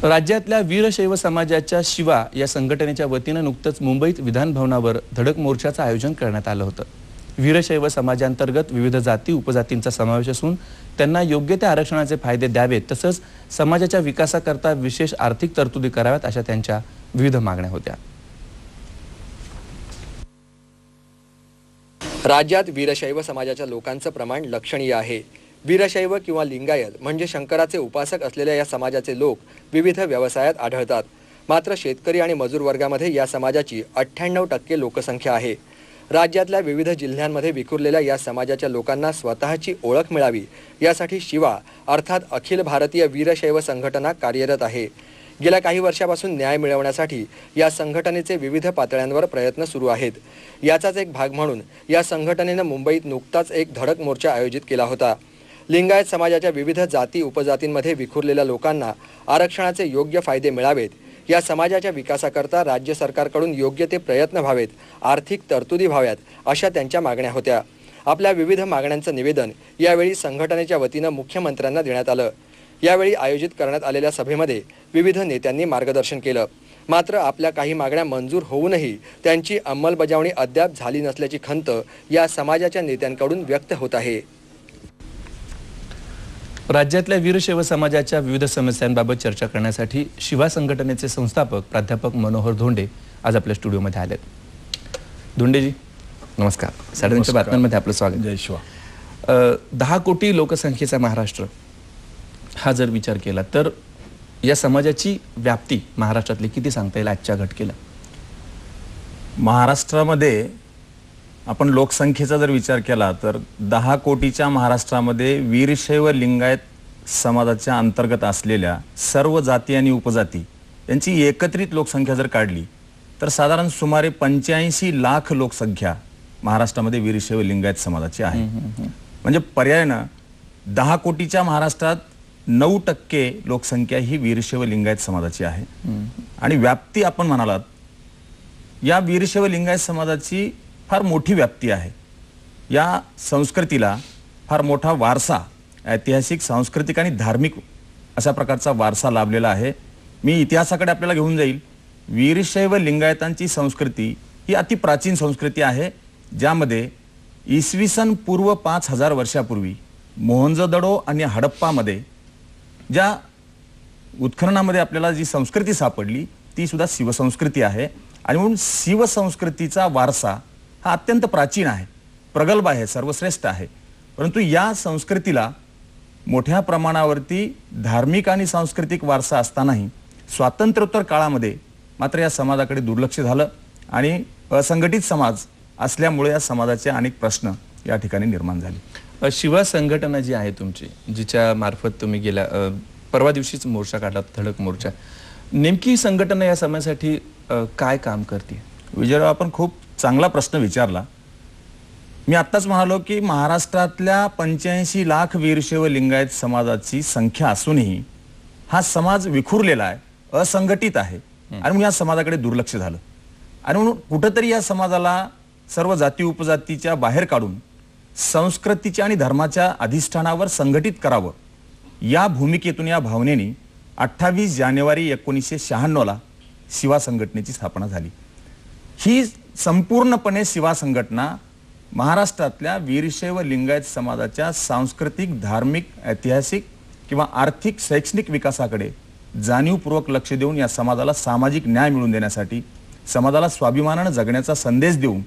राज्यातल्या वीरशैव समाजाच्या शिवा या संघटनेच्या वतीने नुकतंच मुंबईत विधान भवनावर धडक मोर्चाचं आयोजन करण्यात आलं होतं। वीरशैव समाजांतर्गत विविध जाती उपजातींचा समावेश असून त्यांना योग्य त्या आरक्षणाचे फायदे द्यावेत, तसंच समाजाच्या विकासाकरता विशेष आर्थिक तरतुदी कराव्यात अशा त्यांच्या विविध मागण्या होत्या। राज्यात वीरशैव समाजाच्या लोकांचं प्रमाण लक्षणीय आहे। वीरशैव किंवा लिंगायत म्हणजे शंकराचे उपासक असलेल्या या समाजाचे लोक विविध व्यवसायात आढळतात। मात्र शेतकरी आणि मजूर वर्गामध्ये या समाजाची 98% लोकसंख्या आहे। राज्यातल्या विविध जिल्ह्यांमध्ये विखुरलेल्या या समाजाच्या लोकांना स्वतःची ओळख मिळावी यासाठी शिवा अर्थात अखिल भारतीय वीरशैव संघटना कार्यरत आहे। गेल्या काही वर्षापासून न्याय मिळवण्यासाठी या संघटनेचे विविध पातळ्यांवर प्रयत्न सुरू आहेत। याचाच एक भाग म्हणून या संघटनेने मुंबईत नुकताच एक धडक मोर्चा आयोजित केला होता। लिंगायत समाजाच्या विविध जाती उपजातींमध्ये विखुरलेल्या लोकांना आरक्षणाचे योग्य फायदे मिळावेत, या समाजाच्या विकासाकरता राज्य सरकारकडून योग्य ते प्रयत्न व्हावेत, आर्थिक तरतुदी व्हाव्यात अशा त्यांच्या मागण्या होत्या। आपल्या विविध मागण्यांचं निवेदन यावेळी संघटनेच्या वतीनं मुख्यमंत्र्यांना देण्यात आलं। यावेळी आयोजित करण्यात आलेल्या सभेमध्ये विविध नेत्यांनी मार्गदर्शन केलं। मात्र आपल्या काही मागण्या मंजूर होऊनही त्यांची अंमलबजावणी अद्याप झाली नसल्याची खंत या समाजाच्या नेत्यांकडून व्यक्त होत आहे। राज्यातल्या वीरशैव समाजाच्या विविध समस्यांबाबत चर्चा करण्यासाठी शिवा संघटनेचे संस्थापक प्राध्यापक मनोहर धोंडे आज आपल्या स्टुडिओमध्ये आलेत। धोंडेजी नमस्कार, 3:30 बातम्यांमध्ये आपलं स्वागत। जय शिवा। 10 कोटी लोकसंख्येचा महाराष्ट्र हा जर विचार केला तर या समाजाची व्याप्ती महाराष्ट्रातली किती सांगता येईल आजच्या घटकेला? महाराष्ट्रामध्ये आपण लोकसंख्येचा जर विचार केला तर 10 कोटीच्या महाराष्ट्रामध्ये वीरशैव लिंगायत समाजाच्या अंतर्गत असलेल्या सर्व जाती आणि उपजाती यांची एकत्रित लोकसंख्या जर काढली तर साधारण सुमारे 85 लाख लोकसंख्या महाराष्ट्रामध्ये वीरशैव लिंगायत समाजाची आहे। म्हणजे पर्यायानं 10 कोटीच्या महाराष्ट्रात 9% लोकसंख्या ही वीरशैव लिंगायत समाजाची आहे। आणि व्याप्ती आपण म्हणालात, या वीरशैव लिंगायत समाजाची फार मोठी व्याप्ती आहे। या संस्कृतीला फार मोठा वारसा, ऐतिहासिक, सांस्कृतिक आणि धार्मिक अशा प्रकारचा वारसा लाभलेला आहे। मी इतिहासाकडे आपल्याला घेऊन जाईल। वीरशैव लिंगायतांची संस्कृती ही अति प्राचीन संस्कृती आहे, ज्यामध्ये इसवी सन पूर्व 5000 वर्षापूर्वी मोहनजोदडो आणि हडप्पामध्ये ज्या उत्खननामध्ये आपल्याला जी संस्कृती सापडली ती सुद्धा शिवसंस्कृती आहे। आणि म्हणून शिवसंस्कृतीचा वारसा हा अत्यंत प्राचीन आहे, प्रगल्भ आहे, सर्वश्रेष्ठ आहे। परंतु या संस्कृतीला मोठ्या प्रमाणावरती धार्मिक आणि सांस्कृतिक वारसा असतानाही स्वातंत्र्योत्तर काळामध्ये मात्र या समाजाकडे दुर्लक्ष झालं आणि असंघटित समाज असल्यामुळे या समाजाचे अनेक प्रश्न या ठिकाणी निर्माण झाले। शिवा संघटना जी आहे तुमची, जिच्या मार्फत तुम्ही गेल्या परवा दिवशीच मोर्चा काढला, धडक मोर्चा, नेमकी संघटना या समाजासाठी काय काम करते? विजयराव, आपण खूप चांगला प्रश्न विचारला। मी आत्ताच म्हणालो की महाराष्ट्रातल्या 85 लाख वीरशैव लिंगायत समाजाची संख्या असूनही हा समाज विखुरलेला आहे, असंघटित आहे आणि म्हणून या समाजाकडे दुर्लक्ष झालं। आणि म्हणून कुठंतरी या समाजाला सर्व जाती उपजातीच्या बाहेर काढून संस्कृतीच्या आणि धर्माच्या अधिष्ठानावर संघटित करावं, या भूमिकेतून, या भावनेने 28 जानेवारी 1996 शिवा संघटनेची स्थापना झाली। ही संपूर्णपणे शिवा संघटना महाराष्ट्रातल्या वीरशैव लिंगायत समाजाच्या सांस्कृतिक, धार्मिक, ऐतिहासिक किंवा आर्थिक, शैक्षणिक विकासाकडे जाणीवपूर्वक लक्ष देऊन या समाजाला सामाजिक न्याय मिळवून देण्यासाठी, समाजाला स्वाभिमानाने जगण्याचा संदेश देऊन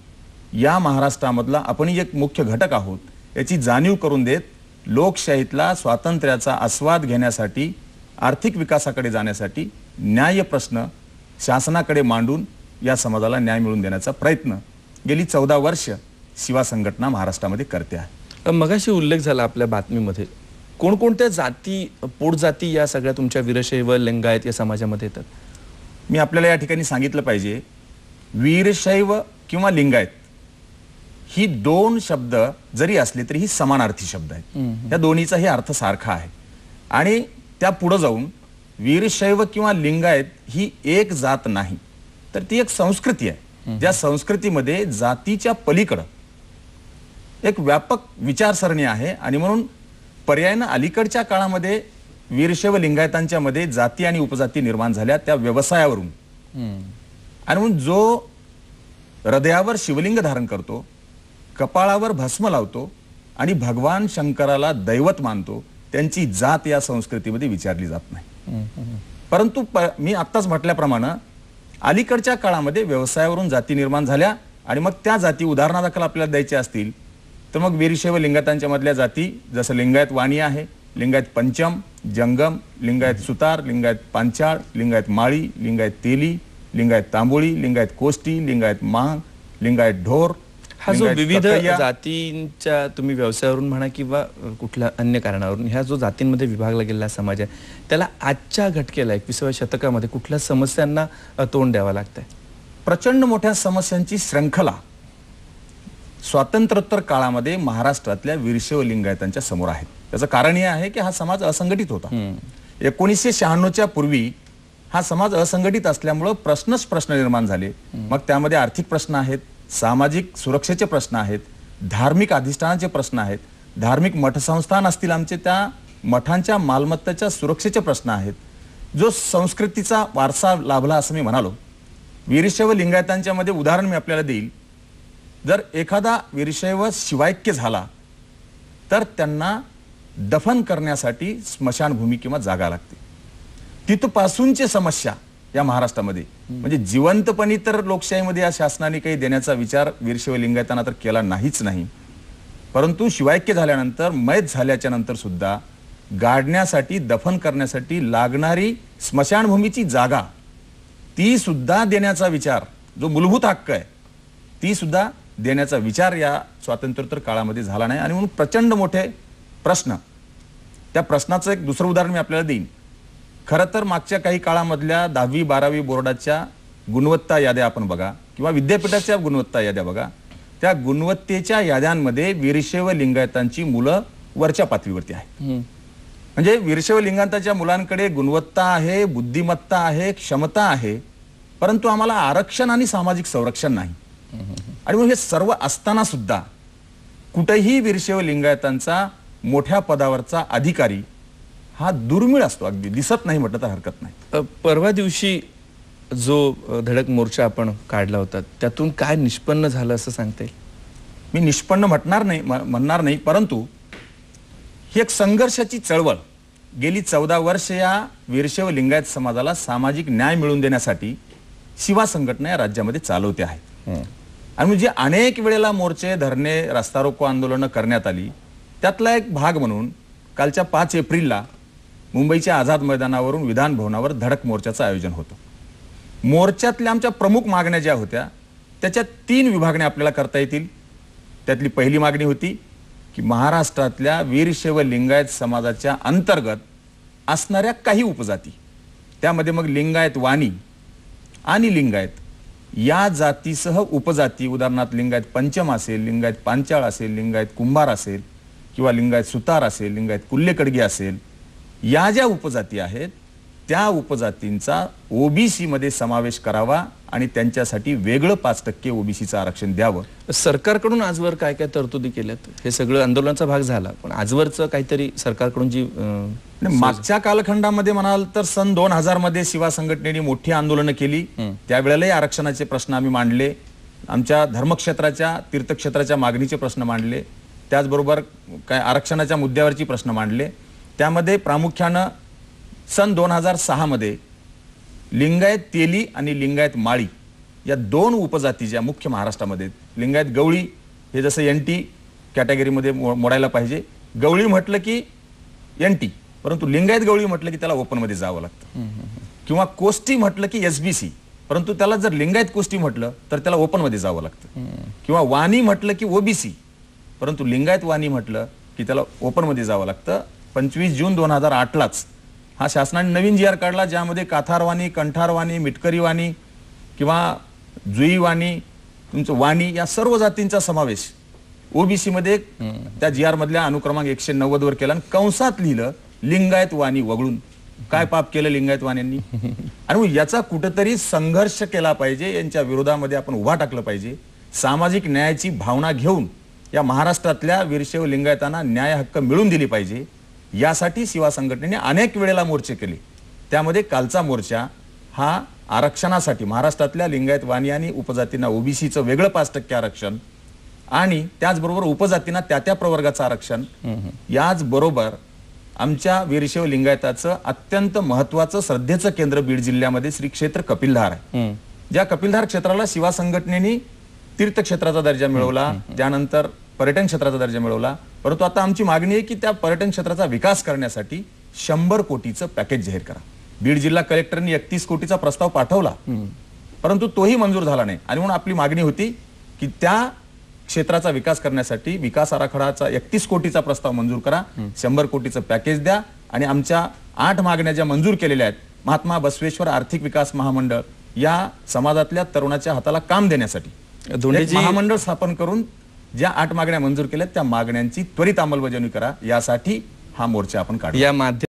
या महाराष्ट्रामधला आपणही एक मुख्य घटक आहोत याची जाणीव करून देत लोकशाहीतला, स्वातंत्र्याचा आस्वाद घेण्यासाठी, आर्थिक विकासाकडे जाण्यासाठी न्याय प्रश्न शासनाकडे मांडून या समाजाला न्याय मिळवून देण्याचा प्रयत्न गेली 14 वर्ष शिवा संघटना महाराष्ट्रामध्ये करते आहे। मगाशी उल्लेख झाला आपल्या बातमीमध्ये, कोणकोणत्या जाती, पोटजाती या सगळ्या तुमच्या वीरशैव लिंगायत या समाजामध्ये येतात? मी आपल्याला या ठिकाणी सांगितलं पाहिजे, वीरशैव किंवा लिंगायत ही 2 शब्द जरी असले तरी ही समानार्थी शब्द आहेत। या दोन्हीचाही अर्थ सारखा आहे। आणि त्या पुढे जाऊन वीरशैव किंवा लिंगायत ही एक जात नाही, तर ती एक संस्कृती आहे, ज्या संस्कृतीमध्ये जातीच्या पलीकडे एक व्यापक विचारसरणी आहे। आणि म्हणून पर्यायाने अलीकडच्या काळामध्ये वीरशैव लिंगायतांच्या मध्ये जाती आणि उपजाती निर्माण झाल्या त्या व्यवसायावरून. आणि म्हणून जो हृदयावर शिवलिंग धारण करतो, कपाळावर भस्म लावतो आणि भगवान शंकराला दैवत मानतो, त्यांची जात या संस्कृतीमध्ये विचारली जात नाही. परंतु मी आत्ताच म्हटल्याप्रमाणे अलीकडच्या काळामध्ये व्यवसायावरून जाती निर्माण झाल्या आणि मग त्या जाती उदाहरणादाखल आपल्याला द्यायच्या असतील तर मग वीरशैव लिंगायतांच्या मधल्या जाती जसं लिंगायत वाणी आहे, लिंगायत पंचम, जंगम, लिंगायत सुतार, लिंगायत पांचाळ, लिंगायत माळी, लिंगायत तेली, लिंगायत तांबोळी, लिंगायत कोष्टी, लिंगायत मांग, लिंगायत ढोर. हा जो लिंगायत विविध तकय्या, जातींच्या तुम्ही व्यवसायावरून म्हणा किंवा कुठल्या अन्य कारणावरून ह्या जो जातींमध्ये विभागला गेलेला समाज आहे त्याला आजच्या घटकेला 21व्या शतकामध्ये कुठल्या समस्यांना तोंड द्यावं लागतंय? प्रचंड मोठ्या समस्यांची श्रृंखला स्वातंत्र्योत्तर काळामध्ये महाराष्ट्रातल्या वीरशैव लिंगायतांच्या समोर आहे. त्याचं कारण हे आहे की हा समाज असंघटित होता. 1996च्या पूर्वी हा समाज असंघटित असल्यामुळं प्रश्न निर्माण झाले. मग त्यामध्ये आर्थिक प्रश्न आहेत, सामाजिक सुरक्षेचे प्रश्न आहेत, धार्मिक अधिष्ठानाचे प्रश्न आहेत, धार्मिक मठसंस्थान असतील आमचे त्या मठांच्या मालमत्तेच्या सुरक्षेचे प्रश्न आहेत, जो संस्कृतीचा वारसा लाभला असं मी म्हणालो. वीरशैव लिंगायतांच्या मध्ये उदाहरण मी आपल्याला देईल. जर एखादा वीरशैव शिवायक्य झाला तर त्यांना दफन करण्यासाठी स्मशानभूमी किंवा जागा लागते. तिथपासूनची समस्या या महाराष्ट्रामध्ये म्हणजे जिवंतपणी तर लोकशाहीमध्ये या शासनाने काही देण्याचा विचार वीरशैव लिंगायतांना तर केला नाहीच नाही, परंतु शिवायक्य झाल्यानंतर मयत झाल्याच्या नंतर सुद्धा गाडण्यासाठी दफन करण्यासाठी लागणारी स्मशानभूमीची जागा ती सुद्धा देण्याचा विचार, जो मूलभूत हक्क आहे ती सुद्धा देण्याचा विचार या स्वातंत्र्योत्तर काळामध्ये झाला नाही. आणि म्हणून प्रचंड मोठे प्रश्न. त्या प्रश्नाचं एक दुसरं उदाहरण मी आपल्याला देईन. खरं तर मागच्या काही काळामधल्या 10वी 12वी बोर्डाच्या गुणवत्ता याद्या आपण बघा किंवा विद्यापीठाच्या गुणवत्ता याद्या बघा, त्या गुणवत्तेच्या याद्यांमध्ये वीरशैव लिंगायतांची मुलं वरच्या पातळीवरती आहेत. म्हणजे वीरशैव लिंगायतांच्या मुलांकडे गुणवत्ता आहे, बुद्धिमत्ता आहे, क्षमता आहे, परंतु आम्हाला आरक्षण आणि सामाजिक संरक्षण नाही. आणि मग हे सर्व असताना सुद्धा कुठेही वीरशैव लिंगायतांचा मोठ्या पदावरचा अधिकारी हा दुर्मिळ असतो, अगदी दिसत नाही म्हटलं तर हरकत नाही. परवा दिवशी जो धडक मोर्चा आपण काढला होता त्यातून काय निष्पन्न झालं असं सांगता येईल? मी निष्पन्न म्हणणार नाही, परंतु ही एक संघर्षाची चळवळ गेली 14 वर्ष या वीरशैव लिंगायत समाजाला सामाजिक न्याय मिळवून देण्यासाठी शिवा संघटना या राज्यामध्ये चालवते आहे. आणि म्हणजे अनेक वेळेला मोर्चे, धरणे, रस्ता रोको आंदोलनं करण्यात आली. त्यातला एक भाग म्हणून कालच्या 5 एप्रिलला मुंबईच्या आझाद मैदानावरून विधान भवनावर धडक मोर्चाचं आयोजन होतं. मोर्चातल्या आमच्या प्रमुख मागण्या ज्या होत्या त्याच्या 3 विभागण्या आपल्याला करता येतील. त्यातली पहिली मागणी होती की महाराष्ट्रातल्या वीरशैव लिंगायत समाजाच्या अंतर्गत असणाऱ्या काही उपजाती, त्यामध्ये मग लिंगायत वाणी आणि लिंगायत या जातीसह उपजाती, उदाहरणार्थ लिंगायत पंचम असेल, लिंगायत पांचाळ असेल, लिंगायत कुंभार असेल किंवा लिंगायत सुतार असेल, लिंगायत कुल्लेकडगी असेल, या ज्या उपजाती आहेत त्या उपजातींचा ओबीसी मध्ये समावेश करावा आणि त्यांच्यासाठी वेगळं 5% ओबीसीचं आरक्षण द्यावं. सरकारकडून आजवर काय काय तरतुदी केल्यात? हे सगळं आंदोलनाचा भाग झाला, पण आजवरचं काहीतरी सरकारकडून जी मागच्या कालखंडामध्ये म्हणाल तर सन 2000 मध्ये शिवा संघटनेने मोठी आंदोलनं केली. त्यावेळेलाही आरक्षणाचे प्रश्न आम्ही मांडले, आमच्या धर्मक्षेत्राच्या, तीर्थक्षेत्राच्या मागणीचे प्रश्न मांडले, त्याचबरोबर काय आरक्षणाच्या मुद्द्यावरची प्रश्न मांडले. त्यामध्ये प्रामुख्यानं सन 2006 मध्ये लिंगायत तेली आणि लिंगायत माळी या 2 उपजाती ज्या मुख्य महाराष्ट्रामध्ये, लिंगायत गवळी हे जसं एनटी कॅटेगरीमध्ये मोडायला पाहिजे, गवळी म्हटलं की एनटी, परंतु लिंगायत गवळी म्हटलं की त्याला ओपनमध्ये जावं लागतं, किंवा कोष्टी म्हटलं की एसबीसी, परंतु त्याला जर लिंगायत कोष्टी म्हटलं तर त्याला ओपनमध्ये जावं लागतं, किंवा वाणी म्हटलं की ओबीसी, परंतु लिंगायत वाणी म्हटलं की त्याला ओपनमध्ये जावं लागतं. 25 जून 2008लाच हा शासनाने नवीन जी आर काढला, ज्यामध्ये काथारवाणी, कंठारवाणी, मिटकरीवाणी किंवा जुईवाणी, तुमचं वाणी या सर्व जातींचा समावेश ओबीसी मध्ये त्या जी आर मधल्या अनुक्रमांक 190 वर केला आणि कंसात लिहिलं लिंगायत वाणी वगळून. काय पाप केलं लिंगायत वाण्यांनी? आणि याचा कुठेतरी संघर्ष केला पाहिजे, यांच्या विरोधामध्ये आपण उभा टाकलं पाहिजे. सामाजिक न्यायाची भावना घेऊन या महाराष्ट्रातल्या वीरशैव लिंगायतांना न्याय हक्क मिळवून दिली पाहिजे. यासाठी शिवा संघटनेने अनेक वेळेला मोर्चे केले. त्यामध्ये कालचा मोर्चा हा आरक्षणासाठी, महाराष्ट्रातल्या लिंगायत वाणी आणि उपजातींना ओबीसीचं वेगळं 5% आरक्षण आणि त्याचबरोबर उपजातींना त्या प्रवर्गाचं आरक्षण, याचबरोबर आमच्या वीरशैव लिंगायताचं अत्यंत महत्वाचं श्रद्धेचं केंद्र बीड जिल्ह्यामध्ये श्री क्षेत्र कपिलधार आहे. ज्या कपिलधार क्षेत्राला शिवा संघटनेने तीर्थक्षेत्राचा दर्जा मिळवला, त्यानंतर पर्यटन क्षेत्राचा दर्जा मिळवला. परंतु आता आमची मागणी आहे की त्या पर्यटन क्षेत्राचा विकास करण्यासाठी 100 कोटीचं पॅकेज जाहीर करा. बीड जिल्हा कलेक्टरनी 31 कोटीचा प्रस्ताव पाठवला, परंतु तोही मंजूर झाला नाही. आणि म्हणून आपली मागणी होती की त्या क्षेत्राचा विकास करण्यासाठी विकास आराखड्याचा 31 कोटीचा प्रस्ताव मंजूर करा, 100 कोटीचं पॅकेज द्या आणि आमच्या 8 मागण्या ज्या मंजूर केलेल्या आहेत, महात्मा बसवेश्वर आर्थिक विकास महामंडळ या समाजातल्या तरुणाच्या हाताला काम देण्यासाठी एक महामंडळ स्थापन करून ज्या 8 मागण्या मंजूर केल्यात त्या मागण्यांची त्वरित अंमलबजावणी करा, यासाठी हा मोर्चा आपण काढला. या माध्यम